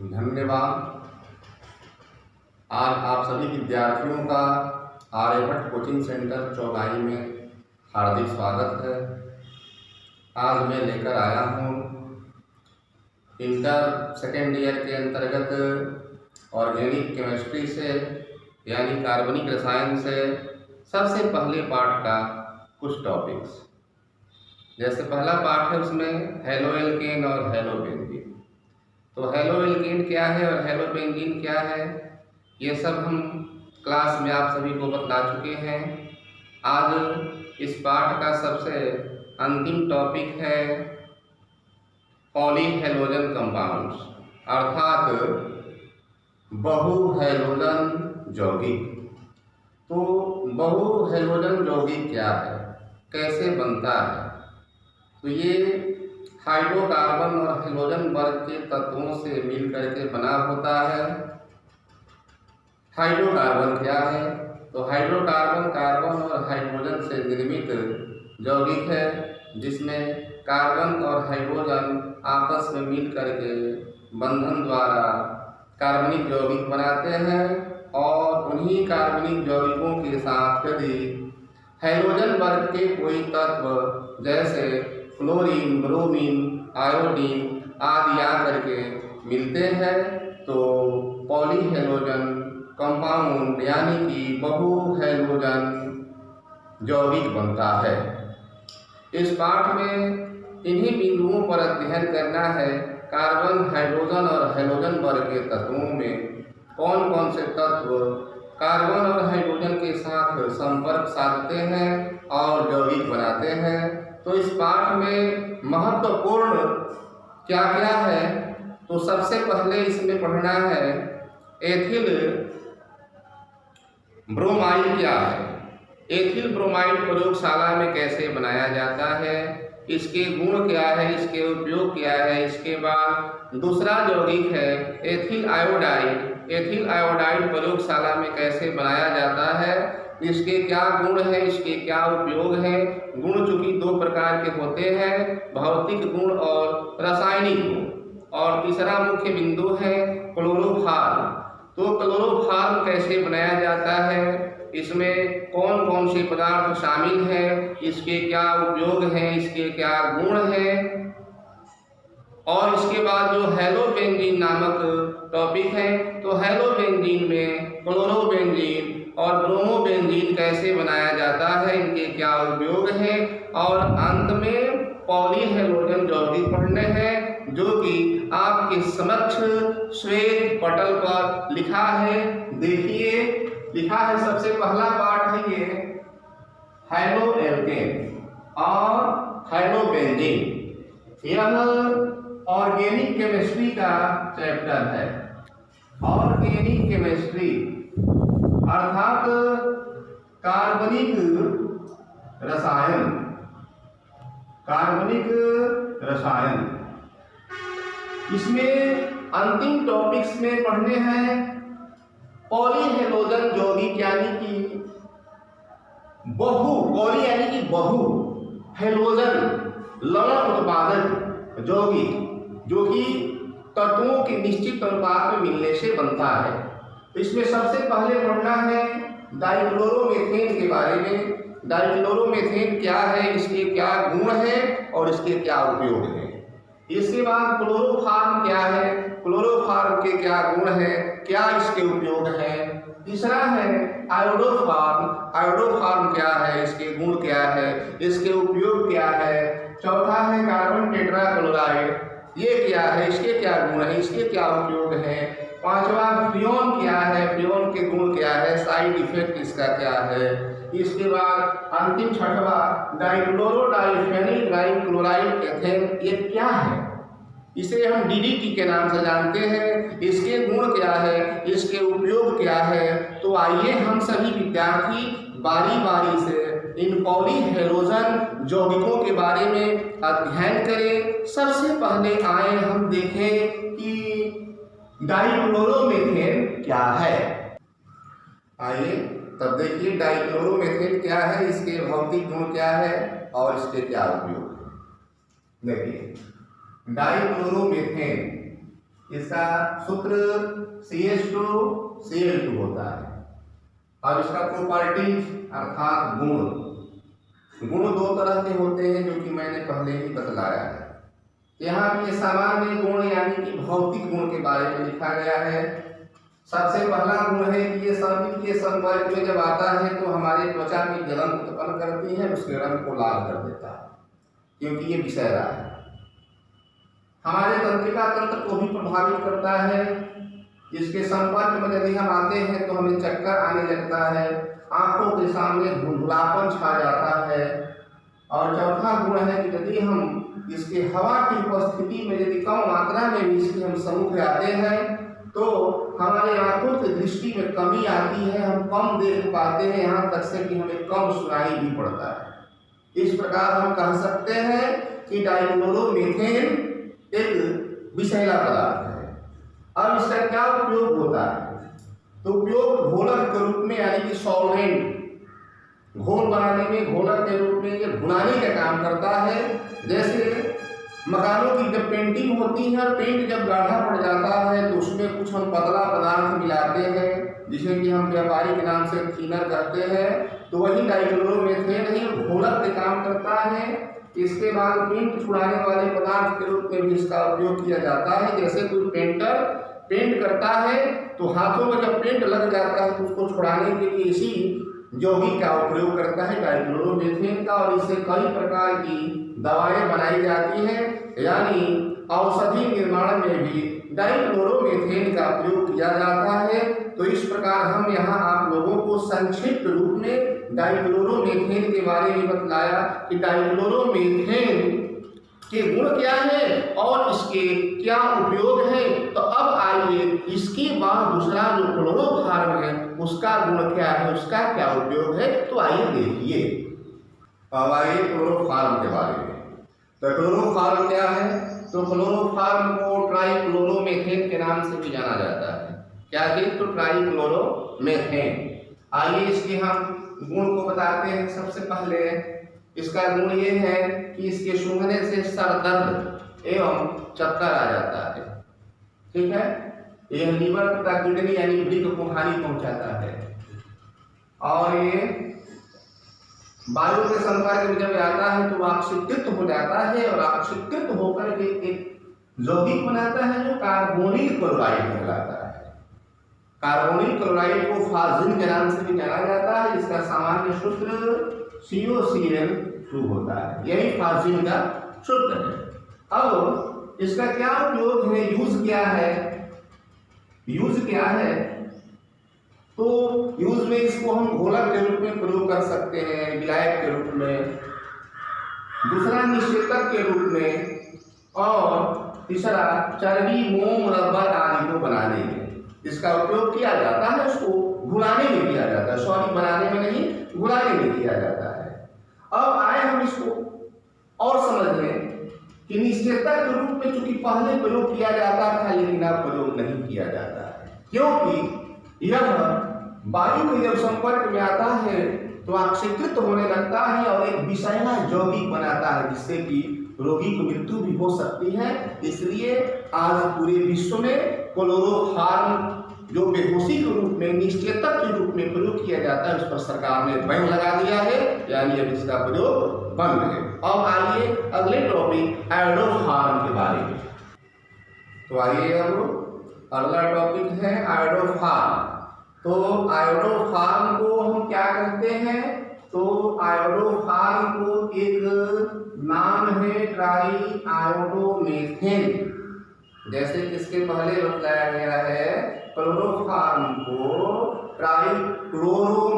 धन्यवाद। आज आप सभी विद्यार्थियों का आर्यभट्ट कोचिंग सेंटर चौगाई में हार्दिक स्वागत है। आज मैं लेकर आया हूँ इंटर सेकेंड ईयर के अंतर्गत ऑर्गेनिक केमिस्ट्री से यानी कार्बनिक रसायन से सबसे पहले पाठ का कुछ टॉपिक्स। जैसे पहला पाठ है उसमें हेलोएल्केन और हेलोबेंजीन। तो हेलोएल्केन क्या है और हेलोबेंजीन क्या है ये सब हम क्लास में आप सभी को बता चुके हैं। आज इस पाठ का सबसे अंतिम टॉपिक है पॉलीहेलोजन कंपाउंड्स अर्थात बहुहेलोजन यौगिक। तो बहुहेलोजन यौगिक क्या है, कैसे बनता है? तो ये हाइड्रोकार्बन और हेलोजन वर्ग के तत्वों से मिलकर के बना होता है। हाइड्रोकार्बन क्या है? तो हाइड्रोकार्बन कार्बन और हाइड्रोजन से निर्मित यौगिक है जिसमें कार्बन और हाइड्रोजन आपस में मिलकर के बंधन द्वारा कार्बनिक यौगिक बनाते हैं और उन्हीं कार्बनिक यौगिकों के साथ यदि हेलोजन वर्ग के कोई तत्व जैसे क्लोरीन, ब्रोमीन, आयोडीन आदि आकर के मिलते हैं तो पॉलीहेलोजन कंपाउंड यानी कि बहुहेलोजन यौगिक बनता है। इस पाठ में इन्हीं बिंदुओं पर अध्ययन करना है। कार्बन, हाइड्रोजन और हेलोजन वर्ग के तत्वों में कौन कौन से तत्व कार्बन और हाइड्रोजन के साथ संपर्क साधते हैं और यौगिक बनाते हैं। तो इस पाठ में महत्वपूर्ण क्या क्या है? तो सबसे पहले इसमें पढ़ना है एथिल ब्रोमाइड क्या है। एथिल ब्रोमाइड प्रयोगशाला में कैसे बनाया जाता है, इसके गुण क्या है, इसके उपयोग क्या है। इसके बाद दूसरा यौगिक है एथिल आयोडाइड। एथिल आयोडाइड प्रयोगशाला में कैसे बनाया जाता है, इसके क्या गुण हैं, इसके क्या उपयोग हैं। गुण चूंकि दो प्रकार के होते हैं, भौतिक गुण और रासायनिक गुण। और तीसरा मुख्य बिंदु है क्लोरोफॉर्म। तो क्लोरोफॉर्म कैसे बनाया जाता है, इसमें कौन कौन से पदार्थ शामिल हैं, इसके क्या उपयोग हैं, इसके क्या गुण हैं। और इसके बाद जो हेलोबेंजीन नामक टॉपिक है तो हेलोबेंजीन में क्लोरोबेंजीन और ब्रोमोबेंजीन कैसे बनाया जाता है, इनके क्या उपयोग हैं। और अंत में पॉलीहेलोजन यौगिक पढ़ने हैं जो कि आपके समक्ष श्वेत पटल पर लिखा है। देखिए लिखा है, सबसे पहला पाठ है ये हेलोएल्केन और हेलोबेंजीन। यह ऑर्गेनिक केमिस्ट्री का चैप्टर है। ऑर्गेनिक केमिस्ट्री अर्थात कार्बनिक रसायन। कार्बनिक रसायन इसमें अंतिम टॉपिक्स में पढ़ने हैं पॉलीहेलोजन यौगिक यानी कि पॉली यानी कि बहु, हेलोजन लवण उत्पादक यौगिक जो कि तत्वों के निश्चित अनुपात में मिलने से बनता है। तो इसमें सबसे पहले पढ़ना है डाइक्लोरोमेथेन के बारे में। डाइक्लोरोमेथेन क्या है, इसके क्या गुण हैं और इसके क्या उपयोग हैं। इसके बाद क्लोरोफॉर्म क्या है, क्लोरोफॉर्म के क्या गुण हैं, क्या इसके उपयोग हैं। तीसरा है आयोडोफॉर्म। आयोडोफॉर्म क्या है, इसके गुण क्या है, इसके उपयोग क्या है। चौथा है कार्बन टेट्राक्लोराइड, ये क्या है, इसके क्या गुण है, इसके क्या उपयोग है। पांचवा फ्रियोन क्या है, फ्रियोन के गुण क्या है, साइड इफेक्ट इसका क्या है। इसके बाद अंतिम छठवा डाइक्लोरो डाइफेनिल ट्राइक्लोराइड एथेन, ये क्या है, इसे हम डीडीटी के नाम से जानते हैं। इसके गुण क्या है, इसके उपयोग क्या है। तो आइए हम सभी विद्यार्थी बारी बारी से इन पॉलीहेलोजन यौगिकों के बारे में अध्ययन करें। सबसे पहले आए हम देखें कि डाइक्लोरोमेथेन क्या है। आइए तब देखिए डाइक्लोरोमेथेन क्या है, इसके भौतिक गुण क्या है और इसके क्या उपयोग है। देखिए डाइक्लोरोमेथेन इसका सूत्र CH2Cl2 होता है। और इसका प्रॉपर्टीज अर्थात गुण दो तरह के होते हैं जो कि मैंने पहले ही बतलाया है। यहाँ भी ये सामान्य गुण यानी कि भौतिक गुण के बारे में लिखा गया है। सबसे पहला गुण है कि ये सभी के संपर्क में जब आता है तो हमारे त्वचा की जलन उत्पन्न करती है, उसके रंग को लाल कर देता है क्योंकि ये विषैला है। हमारे तंत्रिका तंत्र को भी प्रभावित करता है। इसके संपर्क में यदि हम आते हैं तो हमें चक्कर आने लगता है, आंखों के सामने धुंधलापन छा जाता है। और चौथा गुण है कि यदि हम इसके हवा की उपस्थिति में यदि कम मात्रा में भी इसके हम सम्मुख आते हैं तो हमारे आंखों की दृष्टि में कमी आती है, हम कम देख पाते हैं, यहाँ तक से कि हमें कम सुनाई भी पड़ता है। इस प्रकार हम कह सकते हैं कि डाइक्लोरोमीथेन एक विषैला पदार्थ है। अब इसका क्या उपयोग होता है? तो उपयोग घोलक के रूप में यानी कि सॉल्वेंट, घोल बनाने में घोलक के रूप में ये भुनाने का काम करता है। जैसे मकानों की जब पेंटिंग होती है, पेंट जब गाढ़ा पड़ जाता है तो उसमें कुछ हम पतला पदार्थ मिलाते हैं जिसे कि हम व्यापारी के नाम से थिनर कहते हैं, तो वही डाइक्लोरोमीथेन ही घोलक के काम करता है। इसके बाद पेंट छुड़ाने वाले पदार्थ के रूप में भी इसका उपयोग किया जाता है। जैसे कोई पेंटर पेंट करता है तो हाथों में जब पेंट लग जाता है तो उसको छुड़ाने के लिए इसी यौगिक का उपयोग करता है डाइक्लोरोमीथेन का। और इससे कई प्रकार की दवाएं बनाई जाती हैं, यानी औषधि निर्माण में भी डाइक्लोरोमीथेन का उपयोग किया जाता है। तो इस प्रकार हम यहाँ आप लोगों को संक्षिप्त रूप में डाइक्लोरोमीथेन के बारे में बतलाया कि डाइक्लोरोमीथेन के गुण क्या है और इसके क्या उपयोग है। तो अब आइए इसके बाद दूसरा जो क्लोरोफॉर्म है उसका गुण क्या है, उसका क्या उपयोग है, तो आइए देखिए। अब आइए क्लोरोफॉर्म के बारे में। तो क्लोरोफॉर्म क्या है? तो क्लोरोफॉर्म को ट्राइक्लोरोमीथेन के नाम से भी जाना जाता है। क्या चीज? तो ट्राइक्लोरोमीथेन। आइए इसके हम गुण को बताते हैं। सबसे पहले इसका गुण ये है कि इसके सूंघने से सर दर्द एवं चक्कर आ जाता है। ठीक है, यह लीवर तथा किडनी यानी वृक्क को हानि पहुंचाता है। और ये वायु के संपर्क में जब आता है तो ऑक्सीकृत हो जाता है और ऑक्सीकृत होकर के एक यौगिक बनाता है जो कार्बोनिल क्लोराइड कहलाता है। कार्बोनिल क्लोराइड को फाजिल के नाम से भी जाना जाता है। इसका सामान्य सूत्र COCl2 होता है, यही फाजिल का सूत्र है। अब इसका क्या उपयोग है, यूज क्या है? यूज क्या है? तो यूज में इसको हम घोलक के रूप में प्रयोग कर सकते हैं, विलायक के रूप में, दूसरा निषेचक के रूप में, और तीसरा चर्बी, मोम, रबर आदि को बनाने में इसका उपयोग किया जाता है। उसको घुलाने में किया जाता है, सॉरी बनाने में नहीं, घुलाने में किया जाता है। अब आए हम इसको और समझ लें कि निषेचक के रूप में चूंकि पहले प्रयोग किया जाता था लेकिन अब प्रयोग नहीं किया जाता है, क्योंकि यह वायु के जब संपर्क में आता है तो ऑक्सीकृत होने लगता है और एक विषैला यौगिक बनाता है जिससे कि रोगी को मृत्यु भी हो सकती है। इसलिए आज पूरे विश्व में क्लोरोफॉर्म जो बेहोशी के रूप में, निषेचक के रूप में प्रयोग किया जाता है, उस पर सरकार ने बैन लगा दिया है, यानी अब इसका प्रयोग बंद है। अब आइए अगले टॉपिक आयोडोफॉर्म के बारे में। तो आइए अब अगला टॉपिक है आयोडोफॉर्म। तो आयोडोफॉर्म को हम क्या कहते हैं? तो आयोडोफॉर्म को एक नाम है ट्राई आयोडोमेथेन। जैसे इसके पहले बताया गया है क्लोरोफॉर्म को ट्राइक्लोरोमेथेन,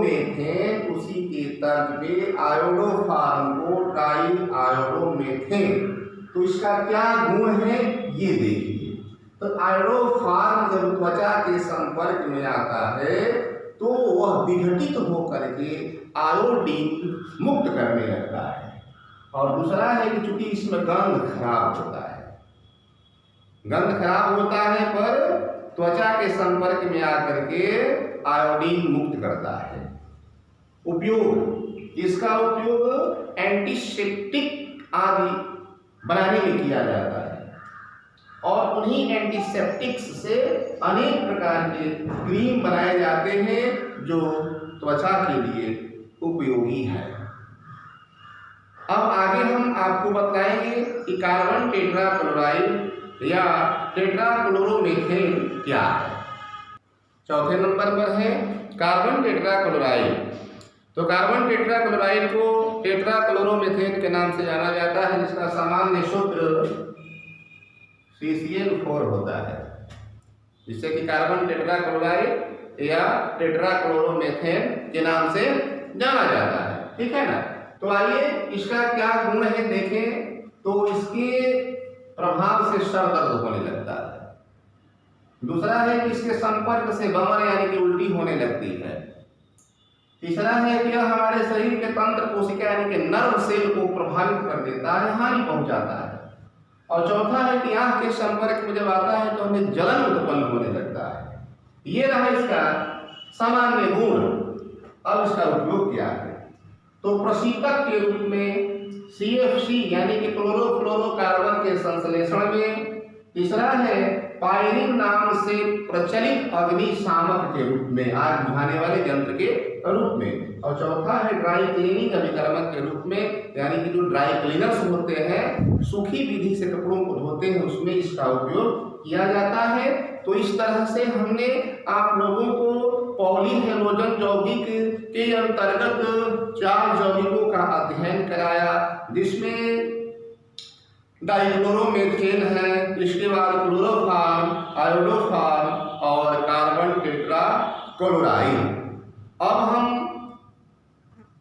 उसी के तर्ज पे आयोडोफॉर्म को ट्राई आयोडोमेथेन। तो इसका क्या गुण है ये देखिए। तो आयोडोफॉर्म जब त्वचा के संपर्क में आता है तो वह विघटित होकर के आयोडीन मुक्त करने लगता है। और दूसरा है कि चूंकि इसमें गंध खराब होता है, गंध खराब होता है पर त्वचा के संपर्क में आकर के आयोडीन मुक्त करता है। उपयोग, इसका उपयोग एंटीसेप्टिक आदि बनाने में किया जाता है। और उन्हीं एंटीसेप्टिक्स से अनेक प्रकार के क्रीम बनाए जाते हैं जो त्वचा के लिए उपयोगी है। अब आगे हम आपको बताएंगे कि कार्बन टेट्राक्लोराइड या टेट्राक्लोरोमीथेन क्या है। चौथे नंबर पर है कार्बन टेट्राक्लोराइड। तो कार्बन टेट्राक्लोराइड को टेट्राक्लोरोमीथेन के नाम से जाना जाता है, जिसका सामान्य सूत्र CCl4 होता है, जिससे कि कार्बन टेट्राक्लोराइड या टेट्राक्लोरोमीथेन के नाम से जाना जाता है। ठीक है ना। तो आइए इसका क्या गुण है देखें। तो इसके प्रभाव से सर दर्द होने लगता है। दूसरा है कि इसके संपर्क से बमर यानी कि उल्टी होने लगती है। तीसरा है कि यह हमारे शरीर के तंत्र कोशिका यानी कि नर्व सेल को प्रभावित कर देता है, हानि पहुंचाता है। और चौथा है कि आंख के संपर्क में जब आता है तो हमें जलन उत्पन्न होने लगता है। ये रहा इसका सामान्य गुण। अब इसका उपयोग क्या है। तो प्रशीतक के रूप में CFC यानी कि क्लोरोफ्लोरोकार्बन के संश्लेषण में। तीसरा है पायरीन नाम से प्रचलित अग्निशामक के रूप में, आग बुझाने वाले यंत्र के रूप में। और चौथा है ड्राई क्लीनिंग अभिकर्मक के रूप में, यानी कि जो ड्राई क्लीनर्स होते हैं, सूखी विधि से कपड़ों को धोते हैं, उसमें इसका उपयोग किया जाता है। तो इस तरह से हमने आप लोगों को पॉलीहेलोजन यौगिक के अंतर्गत 4 यौगिकों का अध्ययन कराया, जिसमें डाइक्लोरोमीथेन है, इसके बाद क्लोरोफॉर्म, आयोडोफॉर्म और कार्बन टेट्राक्लोराइड। अब हम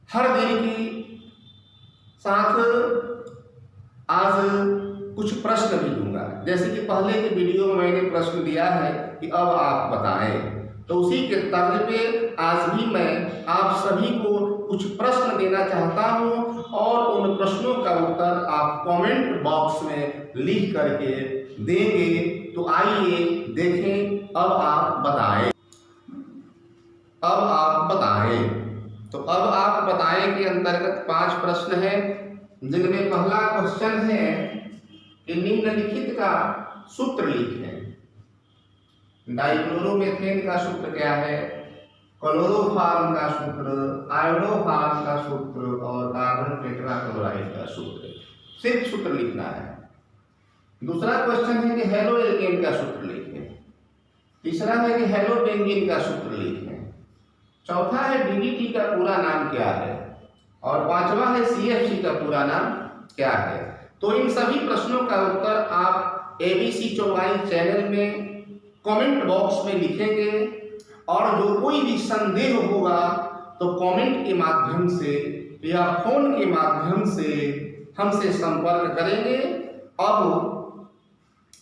हर दिन की साथ आज कुछ प्रश्न भी दूंगा। जैसे कि पहले के वीडियो में मैंने प्रश्न दिया है कि अब आप बताएं, तो उसी के तर्ज पे आज भी मैं आप सभी को कुछ प्रश्न देना चाहता हूं और उन प्रश्नों का उत्तर आप कमेंट बॉक्स में लिख करके देंगे। तो आइए देखें, अब आप बताएं। अब आप बताएं। तो अब आप बताएं के अंतर्गत 5 प्रश्न हैं, जिनमें पहला क्वेश्चन है कि निम्नलिखित का सूत्र लिखें। डाइक्लोरोमीथेन का सूत्र क्या है, क्लोरोफॉर्म का सूत्र, आयोडोफॉर्म का सूत्र और कार्बन टेट्राक्लोराइड का सूत्र। सिर्फ सूत्र लिखना है। दूसरा क्वेश्चन है कि हेलो एल्केन का सूत्र लिखें। तीसरा है कि हेलो बेंजीन का सूत्र लिखें। चौथा है DDT का पूरा नाम क्या है और 5वां है CFC का पूरा नाम क्या है। तो इन सभी प्रश्नों का उत्तर आप ABC 24 चैनल में कमेंट बॉक्स में लिखेंगे और जो कोई भी संदेह होगा तो कमेंट के माध्यम से या फोन के माध्यम से हमसे संपर्क करेंगे। अब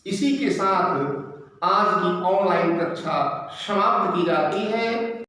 इसी के साथ आज की ऑनलाइन कक्षा समाप्त की जाती है।